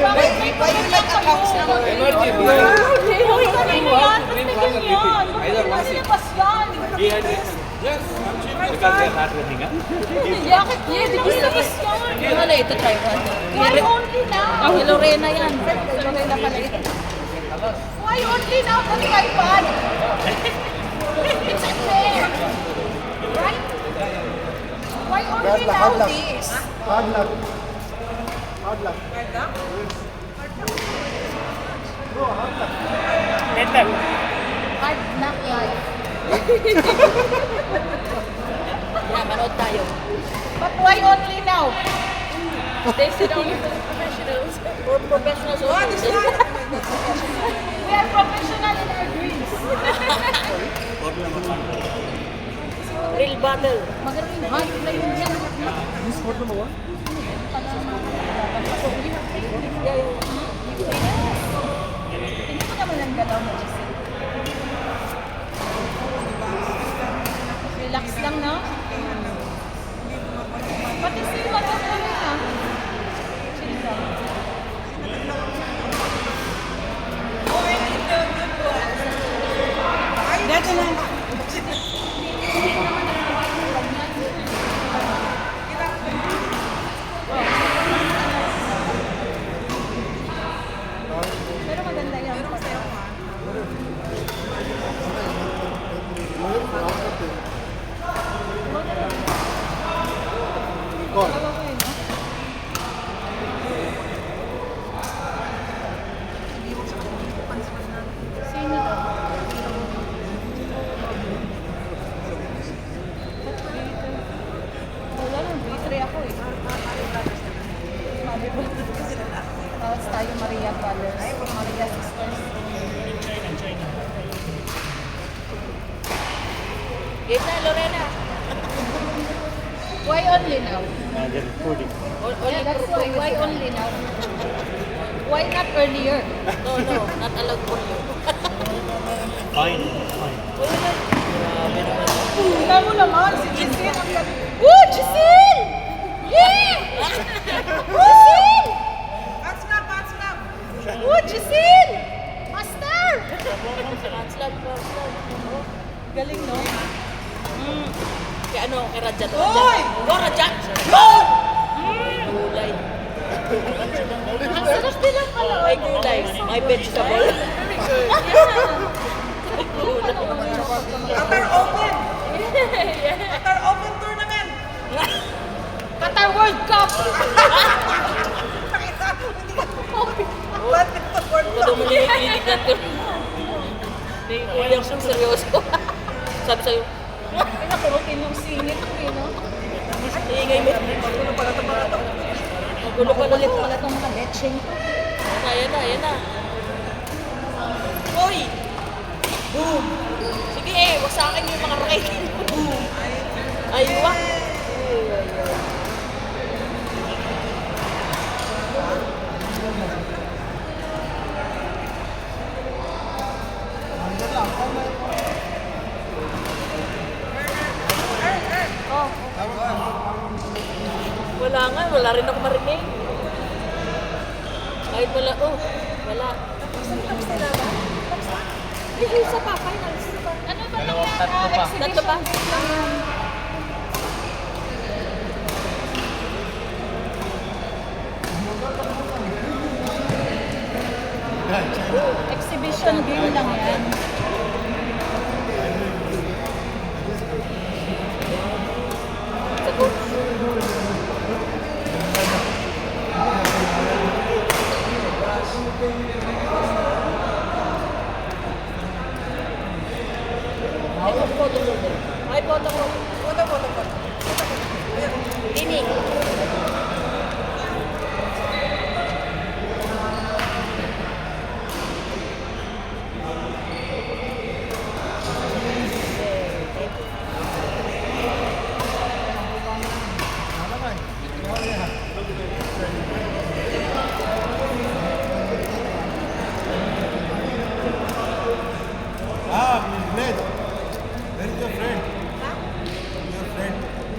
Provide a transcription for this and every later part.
Bakit may pamilya kayo? Uy, kanina yan. Tigil yan. Bakit mo nilabas yan? Yes, because they are not running. Bakit yan? Di ba nilabas yan? Wala ito, Taiwan. Why only now? Kay Lorena yan. Kay Lorena pala ito. Why only now? That's my bad. It's unfair. Right? Why only now this? Hard luck. Hard luck. Hard knock life. Yan, manood tayo. But why only now? They said only for the professionals. For professionals only. We are professional in our dreams. Real battle. Magaling hard na yun yan. This sport number one? Hindi ko naman ang galaw mo, Giselle. Relax lang, no? Pati si Madam kami, ha? Chill lang. Dito lang. Pero maganda yan. Gone. Sino daw? Wala lang, B3 ako eh. Mali ba? Tapos tayo Maria Brothers. Maria Sisters. Yes na, Lorena. Why only now? They're recruiting. Yeah, that's why. Why only now? Why not earlier? No, not allowed for you. Fine. Grabe naman. Tingnan mo naman, si Giselle ang gabi. Woo, Giselle! Yeah! Giselle! Pats na, pats na. Woo, Giselle! Master! Translate. Galing, no? Kaya ano, kay Rajat. Hoy! Go, Rajat! Gulay. Ang sarap nila pala. May gulay. May vegetable. Qatar Open. Qatar Open tournament. Qatar World Cup! Pakita, hindi ka. Ba't ito for Ito mo nilikilig natin. Kuya siyang seryoso. Sabi sa'yo, Ay, nakurutin yung singit ko, eh, no? iingay mo. Ano pala ito pala ito? Magulo pa ulit. Pala itong mga lecheng ko. Ayan na. Hoy! Boom! Sige wasakin yung mga raking. Boom! Aywa! Wala rin ako marinig. Kahit wala, wala. Yung isa pa, finals. Ano ba lang yan? Tatlo pa. Exhibition game lang yan. Sa coach. Ay, photo ko din. Ay, photo ko. Foto. Ini. Ned, where is your friend? Your friend,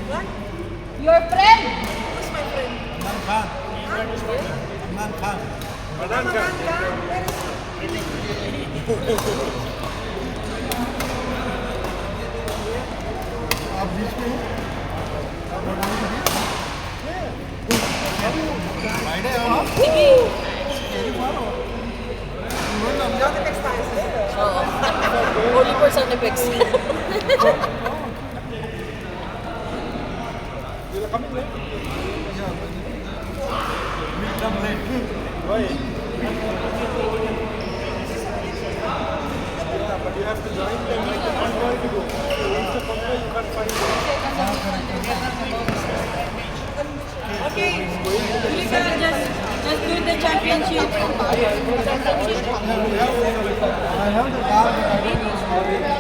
What? Your friend! Who's my friend? Imran Khan. Imran Khan. Madanga. आप बीच में हो? Friday on. Sige. Sound effects tayo sir. Oo. Only for sound effects. You're coming late? Yeah. We'll come late. Why? Yeah, but you have to join them like the convoy to go. Once the convoy, you can't find it. Okay. You can just do the championship. I have the car, but I don't know how it is.